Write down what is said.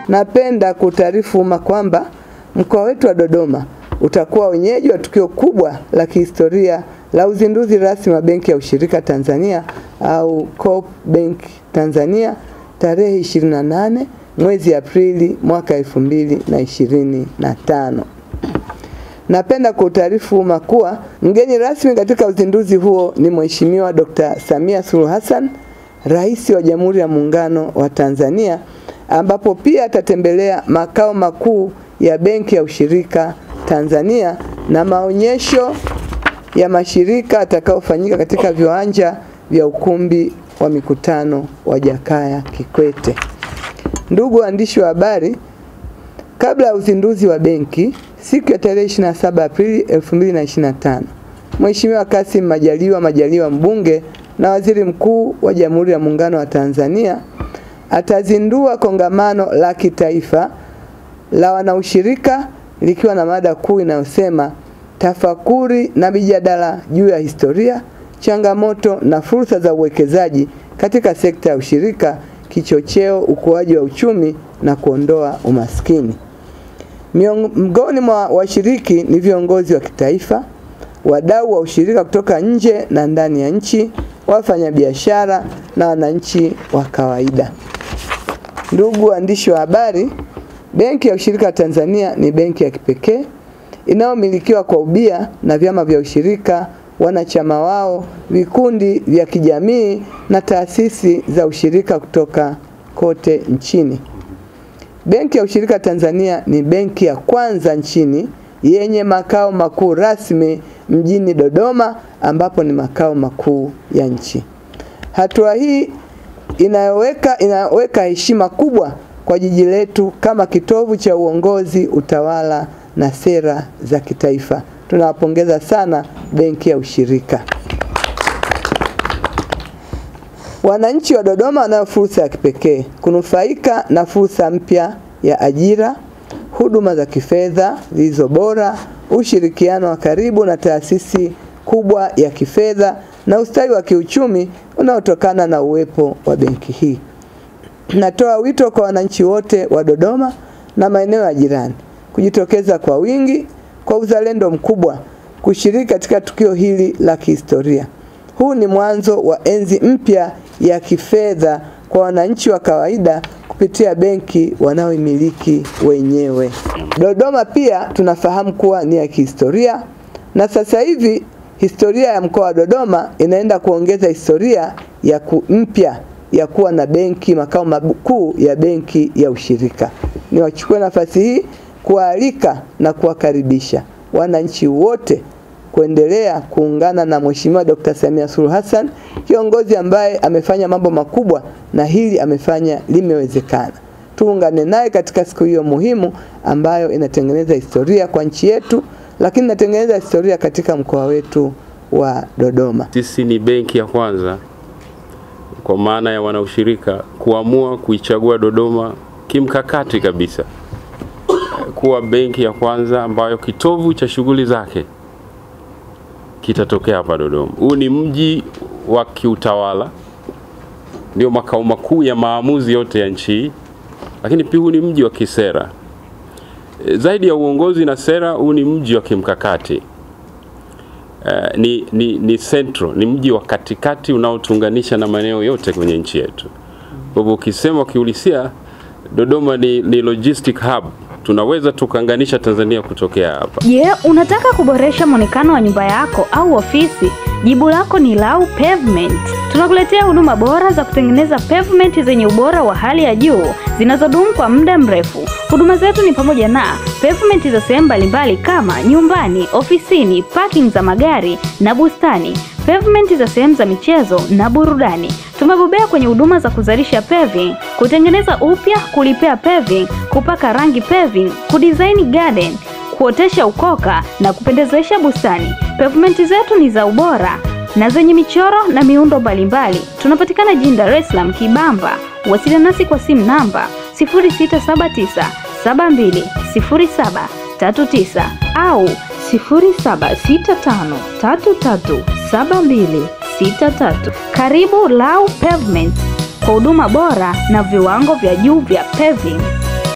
Napenda kutaarifu umma kwamba mkoa wetu wa Dodoma utakuwa wenyeji wa tukio kubwa la kihistoria la uzinduzi rasmi wa Benki ya Ushirika Tanzania au Co-op Bank Tanzania tarehe 28 mwezi Aprili mwaka 2025. Napenda kutaarifu umma kuwa mgeni rasmi katika uzinduzi huo ni Mheshimiwa Dr. Samia Suluhu Hassan, Rais wa Jamhuri ya Muungano wa Tanzania, ambapo pia atatembelea makao makuu ya Benki ya Ushirika Tanzania na maonyesho ya mashirika atakayofanyika katika viwanja vya ukumbi wa mikutano wa Jakaya Kikwete. Ndugu waandishi wa habari, kabla ya uzinduzi wa benki siku ya tarehe 27 Aprili 2025, Mheshimiwa Kassim Majaliwa mbunge na Waziri Mkuu wa Jamhuri ya Muungano wa Tanzania atazindua kongamano la kitaifa la wanaushirika likiwa na mada kuu inayosema tafakuri na mijadala juu ya historia, changamoto na fursa za uwekezaji katika sekta ya ushirika, kichocheo ukuaji wa uchumi na kuondoa umaskini. Miongoni mwa washiriki ni viongozi wa kitaifa, wadau wa ushirika kutoka nje na ndani ya nchi, wafanyabiashara na wananchi wa kawaida. Ndugu waandishi wa habari, Benki ya Ushirika Tanzania ni benki ya kipekee inayomilikiwa kwa ubia na vyama vya ushirika, wanachama wao, vikundi vya kijamii na taasisi za ushirika kutoka kote nchini. Benki ya Ushirika Tanzania ni benki ya kwanza nchini yenye makao makuu rasmi mjini Dodoma, ambapo ni makao makuu ya nchi. Hatua hii inaweka heshima kubwa kwa jiji letu kama kitovu cha uongozi, utawala na sera za kitaifa. Tunawapongeza sana Benki ya Ushirika. Wananchi wa Dodoma wanayo fursa ya kipekee kunufaika na fursa mpya ya ajira, huduma za kifedha zilizo bora, ushirikiano wa karibu na taasisi kubwa ya kifedha na ustawi wa kiuchumi unaotokana na uwepo wa benki hii. Natoa wito kwa wananchi wote wa Dodoma na maeneo ya jirani kujitokeza kwa wingi, kwa uzalendo mkubwa, kushiriki katika tukio hili la kihistoria. Huu ni mwanzo wa enzi mpya ya kifedha kwa wananchi wa kawaida kupitia benki wanaoimiliki wenyewe. Dodoma pia tunafahamu kuwa ni ya kihistoria, na sasa hivi historia ya mkoa wa Dodoma inaenda kuongeza historia ya mpya ya kuwa na benki, makao makuu ya Benki ya Ushirika. Niwachukue nafasi hii kualika na kuwakaribisha wananchi wote kuendelea kuungana na Mheshimiwa Dr. Samia Suluhu Hassan, kiongozi ambaye amefanya mambo makubwa na hili amefanya limewezekana. Tuungane naye katika siku hiyo muhimu ambayo inatengeneza historia kwa nchi yetu, lakini inatengeneza historia katika mkoa wetu wa Dodoma. Sisi ni benki ya kwanza kwa maana ya wanaushirika kuamua kuichagua Dodoma kimkakati kabisa kuwa benki ya kwanza ambayo kitovu cha shughuli zake kitatokea hapa Dodoma. Huu ni mji wa kiutawala, ndio makao makuu ya maamuzi yote ya nchi, lakini pia huu ni mji wa kisera. Zaidi ya uongozi na sera, huu ni mji wa kimkakati. Ni central, ni mji wa katikati unaotuunganisha na maeneo yote kwenye nchi yetu. Kwa hivyo ukisema kiulisia Dodoma ni logistic hub, tunaweza tukaunganisha Tanzania kutokea hapa. Je, unataka kuboresha muonekano wa nyumba yako au ofisi? Jibu lako ni Lau Pavement. Tunakuletea huduma bora za kutengeneza pavement zenye ubora wa hali ya juu zinazodumu kwa muda mrefu. Huduma zetu ni pamoja na pavement za sehemu mbalimbali kama nyumbani, ofisini, parking za magari na bustani, pavement za sehemu za michezo na burudani. Tumebobea kwenye huduma za kuzalisha paving, kutengeneza upya, kulipea paving, kupaka rangi paving, kudesign garden, kuotesha ukoka na kupendezesha bustani. Pavement zetu ni za ubora na zenye michoro na miundo mbalimbali. Tunapatikana jijini Dar es Salaam Kibamba. Wasiliana nasi kwa simu namba 0679 720739 au 0765337263. Karibu Lau Pavement kwa huduma bora na viwango vya juu vya paving.